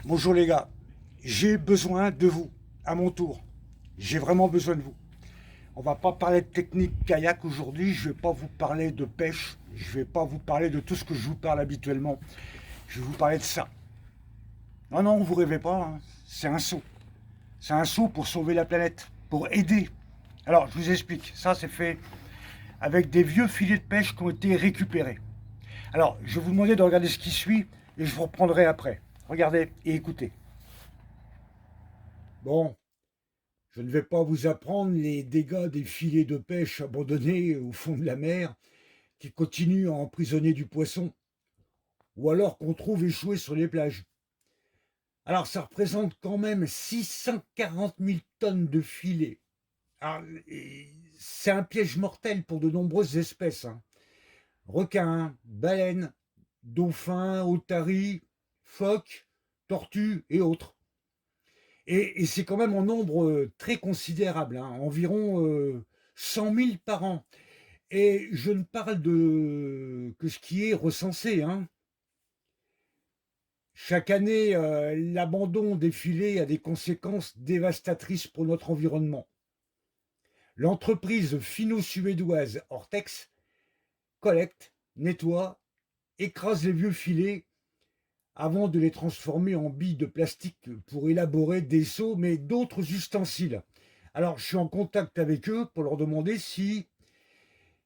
Bonjour les gars, j'ai besoin de vous, à mon tour. J'ai vraiment besoin de vous. On va pas parler de technique kayak aujourd'hui, je vais pas vous parler de pêche, je vais pas vous parler de tout ce que je vous parle habituellement. Je vais vous parler de ça. Non, non, vous rêvez pas, hein. C'est un saut. C'est un saut pour sauver la planète, pour aider. Alors, je vous explique. Ça, c'est fait avec des vieux filets de pêche qui ont été récupérés. Alors, je vais vous demander de regarder ce qui suit et je vous reprendrai après. Regardez et écoutez. Bon, je ne vais pas vous apprendre les dégâts des filets de pêche abandonnés au fond de la mer qui continuent à emprisonner du poisson ou alors qu'on trouve échoué sur les plages. Alors ça représente quand même 640 000 tonnes de filets. Alors, c'est un piège mortel pour de nombreuses espèces, hein. Requins, baleines, dauphins, otaries, phoques, tortues et autres. Et c'est quand même en nombre très considérable, hein, environ 100 000 par an. Et je ne parle de que ce qui est recensé, hein. Chaque année, l'abandon des filets a des conséquences dévastatrices pour notre environnement. L'entreprise finno-suédoise Ortex collecte, nettoie, écrase les vieux filets avant de les transformer en billes de plastique pour élaborer des seaux, mais d'autres ustensiles. Alors, je suis en contact avec eux pour leur demander si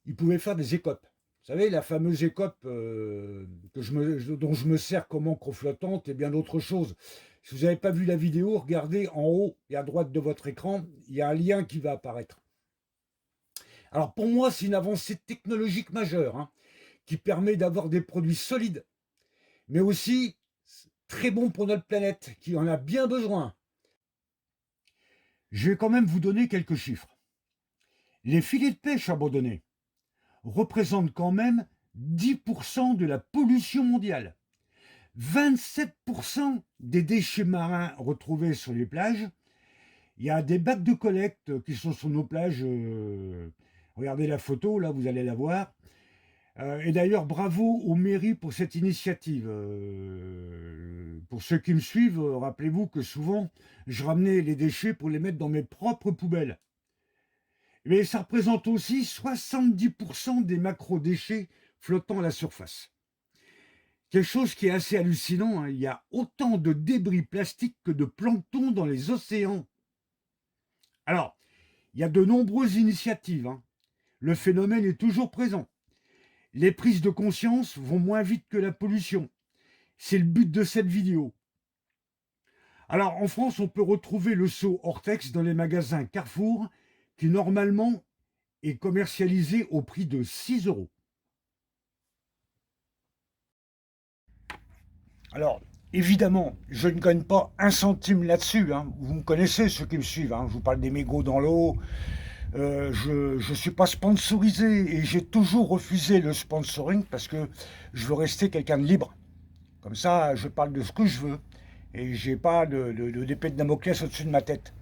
ils pouvaient faire des écopes. Vous savez, la fameuse écope dont je me sers comme encre flottante et bien d'autres choses. Si vous n'avez pas vu la vidéo, regardez en haut et à droite de votre écran, il y a un lien qui va apparaître. Alors pour moi, c'est une avancée technologique majeure, hein, qui permet d'avoir des produits solides, mais aussi très bons pour notre planète, qui en a bien besoin. Je vais quand même vous donner quelques chiffres. Les filets de pêche abandonnés représentent quand même 10% de la pollution mondiale, 27% des déchets marins retrouvés sur les plages. Il y a des bacs de collecte qui sont sur nos plages. Regardez la photo, là, vous allez la voir. Et d'ailleurs, bravo aux mairies pour cette initiative. Pour ceux qui me suivent, rappelez-vous que souvent, je ramenais les déchets pour les mettre dans mes propres poubelles. Mais ça représente aussi 70% des macro-déchets flottant à la surface. Quelque chose qui est assez hallucinant, hein. Il y a autant de débris plastiques que de plancton dans les océans. Alors, il y a de nombreuses initiatives, hein. Le phénomène est toujours présent. Les prises de conscience vont moins vite que la pollution. C'est le but de cette vidéo. Alors, en France, on peut retrouver le seau Ortex dans les magasins Carrefour, qui normalement est commercialisé au prix de 6 euros. Alors, évidemment, je ne gagne pas un centime là-dessus, hein. Vous me connaissez, ceux qui me suivent, hein. Je vous parle des mégots dans l'eau. Je ne suis pas sponsorisé et j'ai toujours refusé le sponsoring parce que je veux rester quelqu'un de libre. Comme ça, je parle de ce que je veux et j'ai pas d'épée de Damoclès au-dessus de ma tête.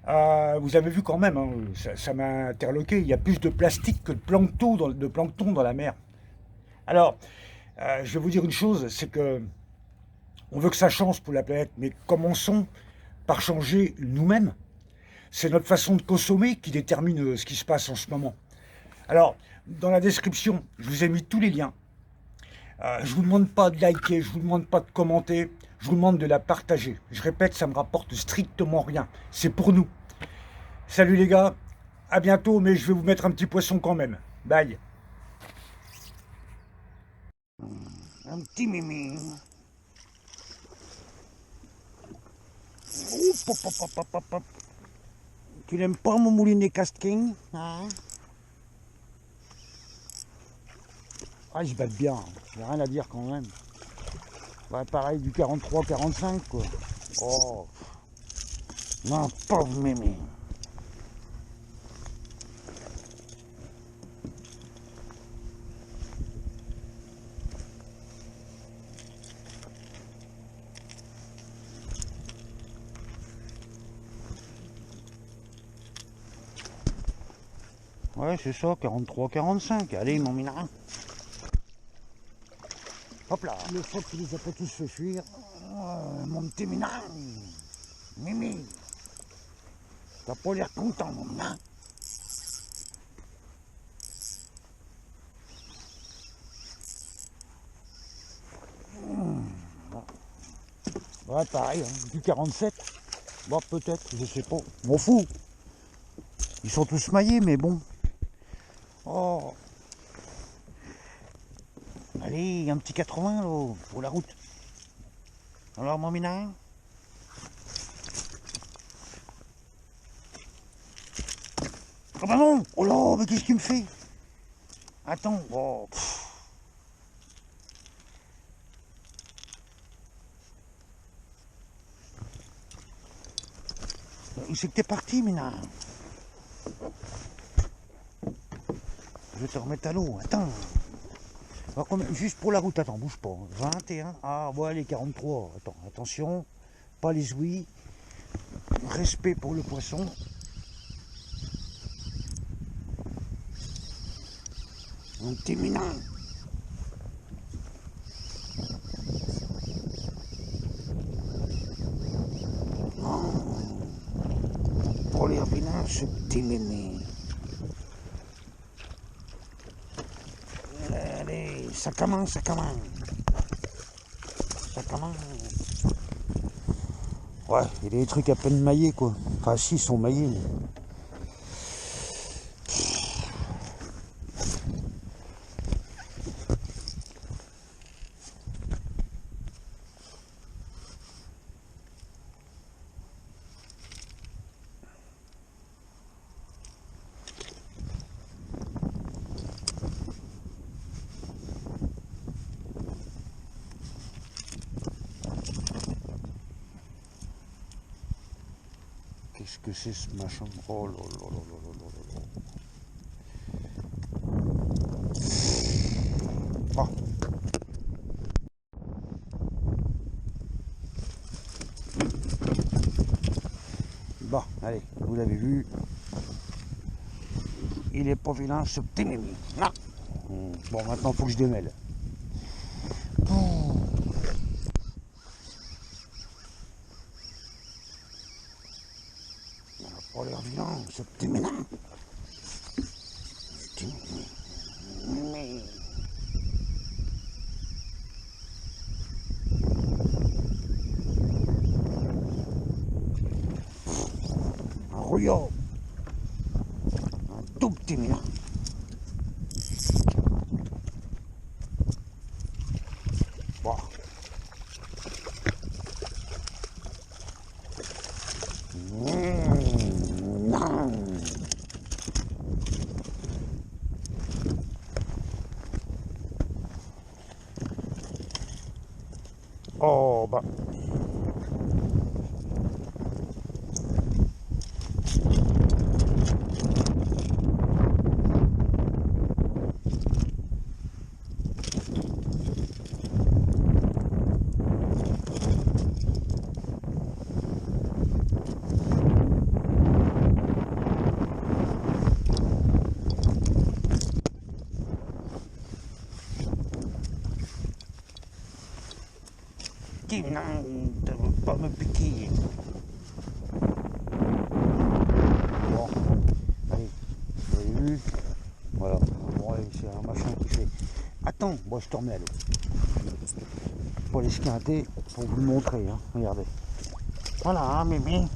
Vous avez vu quand même, hein, ça m'a interloqué, il y a plus de plastique que de plancton dans la mer. Alors, je vais vous dire une chose, c'est que on veut que ça change pour la planète, mais commençons par changer nous-mêmes. C'est notre façon de consommer qui détermine ce qui se passe en ce moment. Alors, dans la description, je vous ai mis tous les liens. Je vous demande pas de liker, je vous demande pas de commenter, je vous demande de la partager. Je répète, ça me rapporte strictement rien. C'est pour nous. Salut les gars, à bientôt, mais je vais vous mettre un petit poisson quand même. Bye. Un petit mimi. Oup, hop, hop, hop, hop, hop. Tu n'aimes pas mon moulinet casting, hein? Ah, je batte bien, j'ai rien à dire quand même. Ouais, pareil, du 43-45, quoi. Oh, non, pauvre mémé. Ouais, c'est ça, 43-45. Allez, mon minarin. Hop là, le fait qu'il les a pas tous fait fuir. Oh, mon petit minard. Mimi. T'as pas l'air content, mon minard. Ouais, pareil, hein, du 47. Bon, peut-être, je sais pas. M'en fous. Ils sont tous maillés, mais bon. Oh. Allez, un petit 80 là, pour la route. Alors, mon minard? Oh bah non! Oh là, mais qu'est-ce qu'il me fait? Attends, oh. Où c'est que t'es parti, minard? Je vais te remettre à l'eau, attends. Alors, juste pour la route, attends, bouge pas. 21, ah ouais, les 43. Attends, attention, pas les ouïes. Respect pour le poisson. Mon petit minard. Oh, pour les rapinards, ce petit mémé. Allez, ça commence, ça commence. Ça commence. Ouais, il y a des trucs à peine maillés, quoi. Enfin, si, ils sont maillés, mais... Qu'est-ce que c'est ce machin? Oh là là là là là là là. Bon. Bon, allez, vous l'avez vu. Il est pas vilain ce petit mémé. Non. Bon, maintenant, il faut que je démêle. Il n'a pas l'air vilain ce petit mémé. Mais... un rouillot. Un tout petit mémé. Bon. Non. Oh bah. Non, tu ne veux pas me piquer. Bon, allez, vous avez vu? Voilà, bon, allez, c'est un machin qui fait. Attends, moi je te remets à l'eau. Pour les squinter, pour vous le montrer, hein. Regardez. Voilà, hein, mémé.